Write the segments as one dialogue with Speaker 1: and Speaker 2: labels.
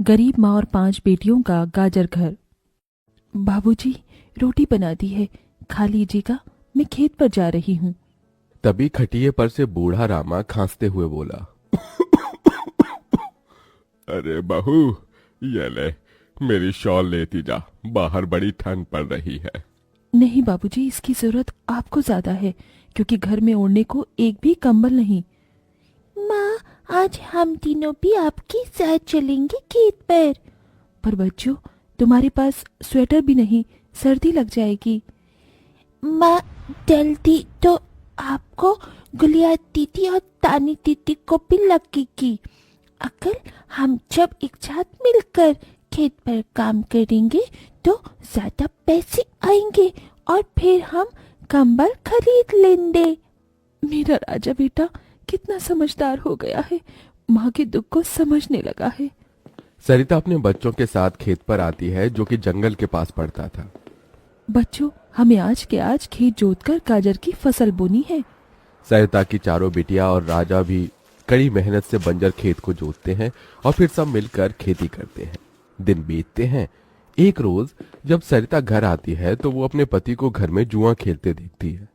Speaker 1: गरीब माँ और 5 बेटियों का गाजर घर। बाबूजी, रोटी बना दी है, खा लीजिएगा, मैं खेत पर जा रही हूँ।
Speaker 2: तभी खटिये पर से बूढ़ा रामा खांसते हुए बोला, अरे बहू, ये ले, मेरी शॉल लेती जा, बाहर बड़ी ठंड पड़ रही है।
Speaker 1: नहीं बाबूजी, इसकी जरूरत आपको ज्यादा है, क्योंकि घर में ओढ़ने को एक भी कंबल नहीं। माँ, आज हम तीनों भी आपके साथ चलेंगे खेत पर। पर बच्चों, तुम्हारे पास स्वेटर भी नहीं, सर्दी लग जाएगी। माँ, जल्दी तो आपको, गुलिया दीदी और तानी दीदी को भी लगेगी। अगर हम जब एक साथ मिलकर खेत पर काम करेंगे तो ज्यादा पैसे आएंगे और फिर हम कंबल खरीद लेंगे। मेरा राजा बेटा कितना समझदार हो गया है, माँ के दुख को समझने लगा है।
Speaker 2: सरिता अपने बच्चों के साथ खेत पर आती है, जो कि जंगल के पास पड़ता था।
Speaker 1: बच्चों, हमें आज के आज खेत जोतकर गाजर की फसल बोनी है।
Speaker 2: सरिता की चारों बिटिया और राजा भी कड़ी मेहनत से बंजर खेत को जोतते हैं और फिर सब मिलकर खेती करते हैं। दिन बीतते हैं। एक रोज जब सरिता घर आती है तो वो अपने पति को घर में जुआ खेलते देखती है।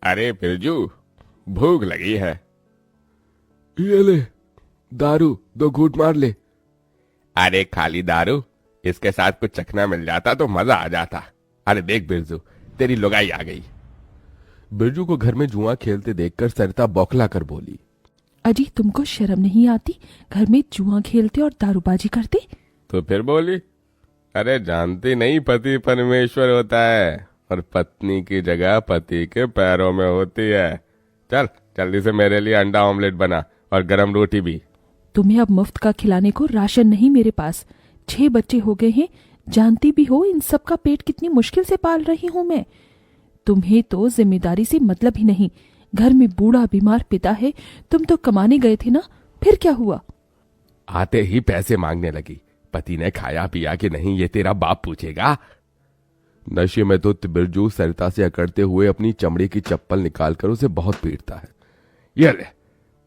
Speaker 3: अरे बिरजू, भूख लगी है।
Speaker 2: ये ले, दारू 2 घूंट मार ले।
Speaker 3: अरे खाली दारू, इसके साथ कुछ चखना मिल जाता तो मजा आ जाता। अरे देख बिरजू, तेरी लुगाई आ गई।
Speaker 2: बिरजू को घर में जुआ खेलते देखकर सरिता बौखला कर बोली,
Speaker 1: अजी, तुमको शर्म नहीं आती? घर में जुआ खेलते और दारूबाजी करते।
Speaker 3: तो फिर बोली, अरे जानती नहीं, पति परमेश्वर होता है और पत्नी की जगह पति के पैरों में होती है। चल जल्दी से मेरे लिए अंडा ऑमलेट बना और गरम रोटी भी।
Speaker 1: तुम्हें अब मुफ्त का खिलाने को राशन नहीं मेरे पास। 6 बच्चे हो गए हैं, जानती भी हो इन सब का पेट कितनी मुश्किल से पाल रही हूँ मैं। तुम्हें तो जिम्मेदारी से मतलब ही नहीं। घर में बूढ़ा बीमार पिता है, तुम तो कमाने गए थे ना, फिर क्या हुआ?
Speaker 3: आते ही पैसे मांगने लगी। पति ने खाया पिया कि नहीं, ये तेरा बाप पूछेगा।
Speaker 2: नशे में तो बिरजू सरिता से अकड़ते हुए अपनी चमड़े की चप्पल निकालकर उसे बहुत पीटता है।
Speaker 3: ये ले,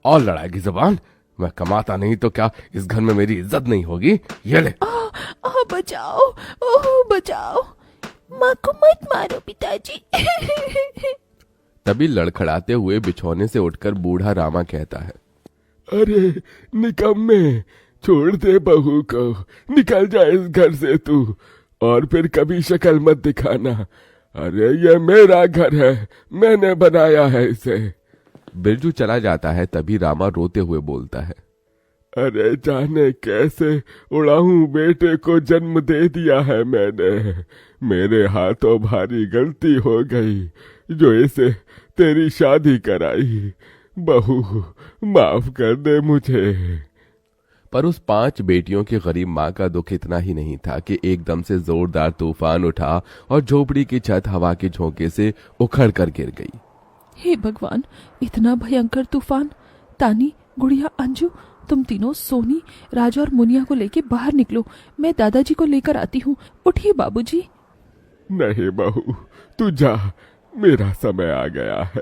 Speaker 3: और लड़ाएगी जुबान? मैं कमाता नहीं तो क्या इस घर में मेरी इज्जत नहीं होगी? ये ले।
Speaker 1: बचाओ, ओह बचाओ, माँ को मत मारो पिताजी।
Speaker 2: तभी लड़खड़ाते हुए बिछौने से उठकर बूढ़ा रामा कहता है,
Speaker 3: अरे निकम्मे, छोड़ दे बहू को, निकल जा इस घर से तू, और फिर कभी शक्ल मत दिखाना। अरे ये मेरा घर है, मैंने बनाया है इसे।
Speaker 2: बिरजू चला जाता है। तभी रामा रोते हुए बोलता है,
Speaker 3: अरे जाने कैसे उड़ाऊं बेटे को जन्म दे दिया है मैंने। मेरे हाथों भारी गलती हो गई जो इसे तेरी शादी कराई। बहू माफ कर दे मुझे।
Speaker 2: पर उस 5 बेटियों की गरीब माँ का दुख इतना ही नहीं था कि एकदम से जोरदार तूफान उठा और झोपड़ी की छत हवा के झोंके से उखड़ कर गिर गई।
Speaker 1: हे भगवान, इतना भयंकर तूफान! तानी, गुड़िया, अंजू, तुम तीनों सोनी, राजा और मुनिया को लेके बाहर निकलो, मैं दादाजी को लेकर आती हूँ। उठिए बाबूजी।
Speaker 3: नहीं बहू, तू जा, मेरा समय आ गया है।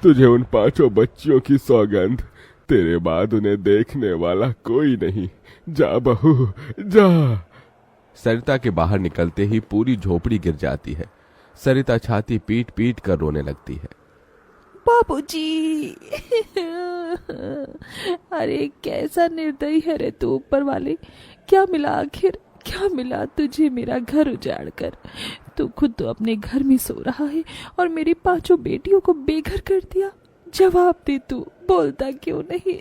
Speaker 3: तुझे उन 5 बच्चियों की सौगंध, तेरे बाद उन्हें देखने वाला कोई नहीं। जा बहू, जा।
Speaker 2: सरिता के बाहर निकलते ही पूरी झोपड़ी गिर जाती है। सरिता छाती पीट पीट कर रोने लगती है।
Speaker 1: बाबूजी। अरे कैसा निर्दयी है रे तू ऊपर वाले! क्या मिला आखिर, क्या मिला तुझे मेरा घर उजाड़ कर? तू खुद तो अपने घर में सो रहा है और मेरी 5 बेटियों को बेघर कर दिया। जवाब दे, तू बोलता क्यों नहीं?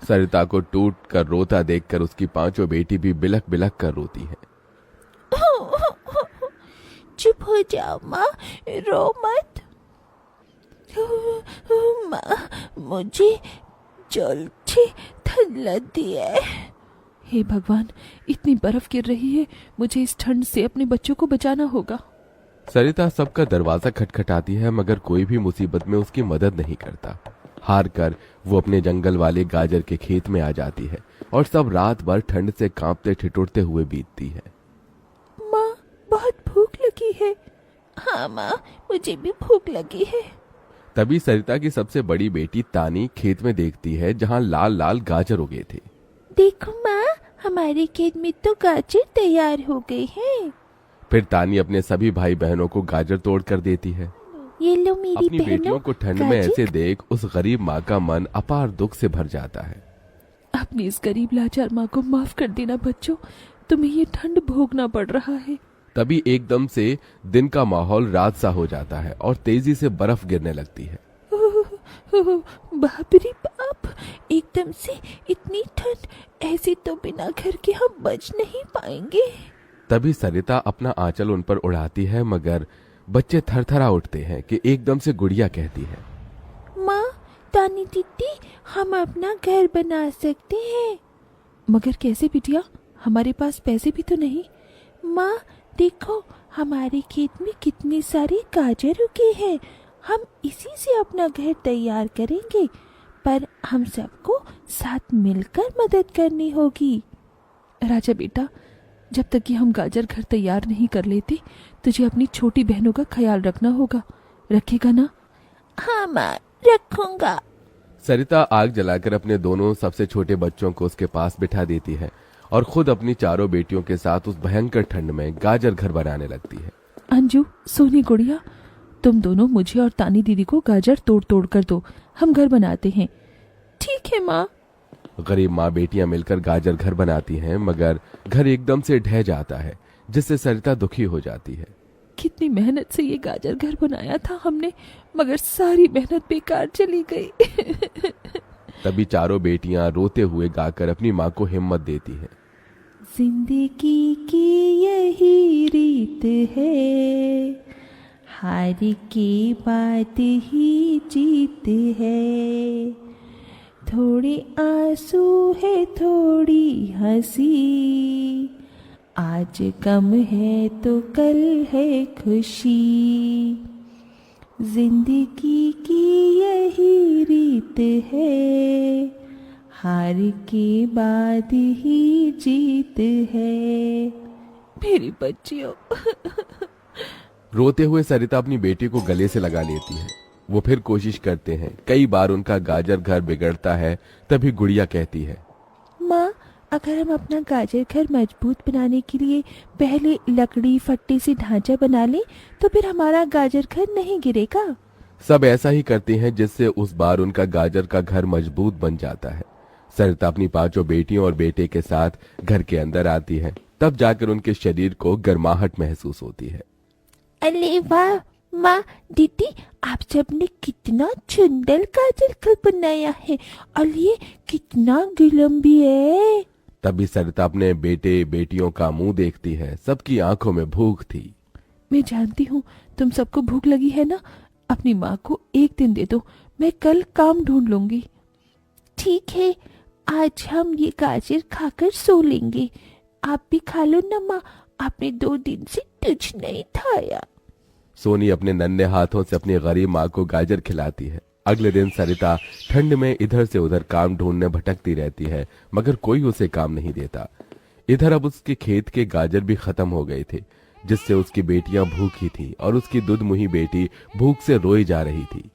Speaker 2: सरिता को टूट कर रोता देखकर उसकी 5 बेटी भी बिलख बिलख कर रोती है।
Speaker 1: चुप हो जाओ माँ, रो मत। माँ, मुझे जल्दी ठंड लगती है। हे भगवान, इतनी बर्फ गिर रही है, मुझे इस ठंड से अपने बच्चों को बचाना होगा।
Speaker 2: सरिता सबका दरवाजा खटखटाती है, मगर कोई भी मुसीबत में उसकी मदद नहीं करता। हार कर वो अपने जंगल वाले गाजर के खेत में आ जाती है और सब रात भर ठंड से कांपते ठिठुरते हुए बीतती है।
Speaker 1: माँ, बहुत भूख लगी है। हाँ माँ, मुझे भी भूख लगी है।
Speaker 2: तभी सरिता की सबसे बड़ी बेटी तानी खेत में देखती है जहाँ लाल लाल गाजर उगे थे।
Speaker 1: देखो माँ, हमारे खेत में तो गाजर तैयार हो गए हैं।
Speaker 2: फिर तानी अपने सभी भाई बहनों को गाजर तोड़ कर देती है।
Speaker 1: ये लो मेरी
Speaker 2: अपनी बेटियों
Speaker 1: बहनों,
Speaker 2: को ठंड में
Speaker 1: गाजर
Speaker 2: ऐसे देख उस गरीब माँ का मन अपार दुख से भर जाता है।
Speaker 1: अपनी इस गरीब लाचार माँ को माफ कर देना बच्चों, तुम्हें ये ठंड भोगना पड़ रहा है।
Speaker 2: तभी एकदम से दिन का माहौल रात सा हो जाता है और तेजी से बर्फ गिरने लगती है।
Speaker 1: बाप रे बाप, एकदम से इतनी ठंड, ऐसे तो बिना घर के हम बच नहीं पाएंगे।
Speaker 2: तभी सरिता अपना आंचल उन पर उड़ाती है, मगर बच्चे थरथरा उठते हैं कि एकदम से गुड़िया कहती है,
Speaker 1: माँ, तानी दीदी, हम अपना घर बना सकते हैं। मगर कैसे बिटिया, हमारे पास पैसे भी तो नहीं। माँ देखो, हमारे खेत में कितने सारे गाजर उगे हैं, हम इसी से अपना घर तैयार करेंगे, पर हम सबको साथ मिलकर मदद करनी होगी। राजा बेटा, जब तक कि हम गाजर घर तैयार नहीं कर लेते, तुझे अपनी छोटी बहनों का ख्याल रखना होगा। रखेगा ना? हाँ माँ, रखूंगा।
Speaker 2: सरिता आग जलाकर अपने दोनों सबसे छोटे बच्चों को उसके पास बिठा देती है और खुद अपनी चारों बेटियों के साथ उस भयंकर ठंड में गाजर घर बनाने लगती है।
Speaker 1: अंजू, सोनी, गुड़िया, तुम दोनों मुझे और तानी दीदी को गाजर तोड़ तोड़ कर दो, हम घर बनाते हैं। ठीक है माँ।
Speaker 2: गरीब माँ बेटियां मिलकर गाजर घर बनाती हैं, मगर घर एकदम से ढह जाता है, जिससे सरिता दुखी हो जाती है।
Speaker 1: कितनी मेहनत से ये गाजर घर बनाया था हमने, मगर सारी मेहनत बेकार चली गई।
Speaker 2: तभी चारों बेटियां रोते हुए गाकर अपनी माँ को हिम्मत देती हैं।
Speaker 1: जिंदगी की यही रीत है, हार के बाद ही जीत है, थोड़े आंसू है थोड़ी हंसी, आज गम है तो कल है खुशी, जिंदगी की यही रीत है, हार के बाद ही जीत है। मेरी बच्चियों।
Speaker 2: रोते हुए सरिता अपनी बेटी को गले से लगा लेती है। वो फिर कोशिश करते हैं, कई बार उनका गाजर घर बिगड़ता है। तभी गुड़िया कहती है,
Speaker 1: माँ, अगर हम अपना गाजर घर मजबूत बनाने के लिए पहले लकड़ी फट्टे से ढांचा बना लें, तो फिर हमारा गाजर घर नहीं गिरेगा।
Speaker 2: सब ऐसा ही करते हैं, जिससे उस बार उनका गाजर का घर मजबूत बन जाता है। सरिता अपनी पांचों बेटियों और बेटे के साथ घर के अंदर आती है। तब जाकर उनके शरीर को गर्माहट महसूस होती है।
Speaker 1: अरे वाह माँ, दीदी, आप सबने कितना सुंदर गाजर घर बनाया है, और ये कितना गिलम भी है।
Speaker 2: तभी सरिता अपने बेटे बेटियों का मुंह देखती है। सबकी आंखों में भूख थी।
Speaker 1: मैं जानती हूँ तुम सबको भूख लगी है ना, अपनी माँ को एक दिन दे दो, मैं कल काम ढूंढ लूंगी। ठीक है, आज हम ये गाजर खाकर सो लेंगे। आप भी खा लो ना माँ, आपने 2 दिन से कुछ नहीं खाया।
Speaker 2: सोनी अपने नन्हे हाथों से अपनी गरीब माँ को गाजर खिलाती है। अगले दिन सरिता ठंड में इधर से उधर काम ढूंढने भटकती रहती है, मगर कोई उसे काम नहीं देता। इधर अब उसके खेत के गाजर भी खत्म हो गए थे, जिससे उसकी बेटियां भूखी थी और उसकी दुधमुही बेटी भूख से रोई जा रही थी।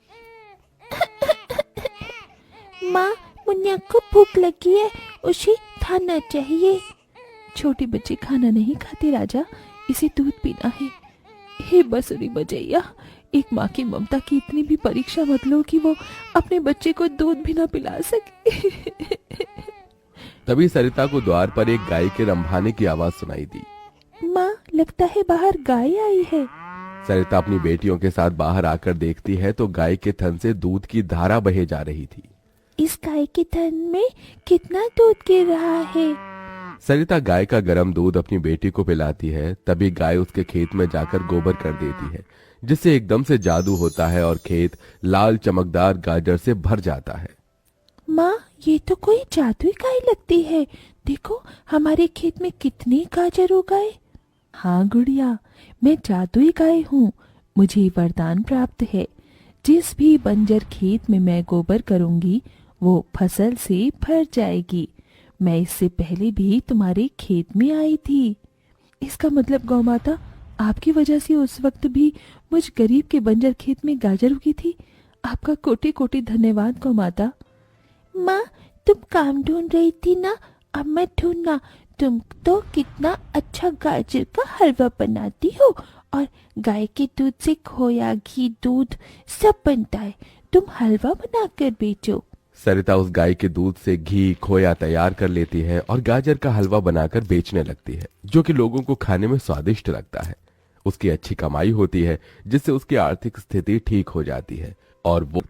Speaker 1: माँ, मुन्ना को भूख लगी है, उसे खाना चाहिए। छोटे बच्चे खाना नहीं खाते राजा, इसे दूध पीना है। हे बसुरी बजैया, एक माँ की ममता की इतनी भी परीक्षा मत लो कि वो अपने बच्चे को दूध भी ना पिला सके।
Speaker 2: तभी सरिता को द्वार पर एक गाय के रंभाने की आवाज सुनाई दी।
Speaker 1: माँ, लगता है बाहर गाय आई है।
Speaker 2: सरिता अपनी बेटियों के साथ बाहर आकर देखती है तो गाय के थन से दूध की धारा बहे जा रही थी।
Speaker 1: इस गाय के थन में कितना दूध गिर रहा है।
Speaker 2: सरिता गाय का गर्म दूध अपनी बेटी को पिलाती है। तभी गाय उसके खेत में जाकर गोबर कर देती है, जिससे एकदम से जादू होता है और खेत लाल चमकदार गाजर से भर जाता है।
Speaker 1: माँ, ये तो कोई जादुई गाय लगती है। देखो, हमारे खेत में कितने गाजर हो गए। हाँ गुड़िया, मैं जादुई गाय हूँ। मुझे वरदान प्राप्त है, जिस भी बंजर खेत में मैं गोबर करूंगी वो फसल से भर जाएगी। मैं इससे पहले भी तुम्हारे खेत में आई थी। इसका मतलब गौ माता, आपकी वजह से उस वक्त भी मुझ गरीब के बंजर खेत में गाजर उगी थी। आपका कोटि कोटि धन्यवाद गौ माता। माँ, तुम काम ढूंढ रही थी ना, अब मत ढूंढना, तुम तो कितना अच्छा गाजर का हलवा बनाती हो, और गाय के दूध से खोया, घी, दूध सब बनता है। तुम हलवा बनाकर बेचो।
Speaker 2: सरिता उस गाय के दूध से घी खोया तैयार कर लेती है और गाजर का हलवा बनाकर बेचने लगती है, जो कि लोगों को खाने में स्वादिष्ट लगता है। उसकी अच्छी कमाई होती है, जिससे उसकी आर्थिक स्थिति ठीक हो जाती है और वो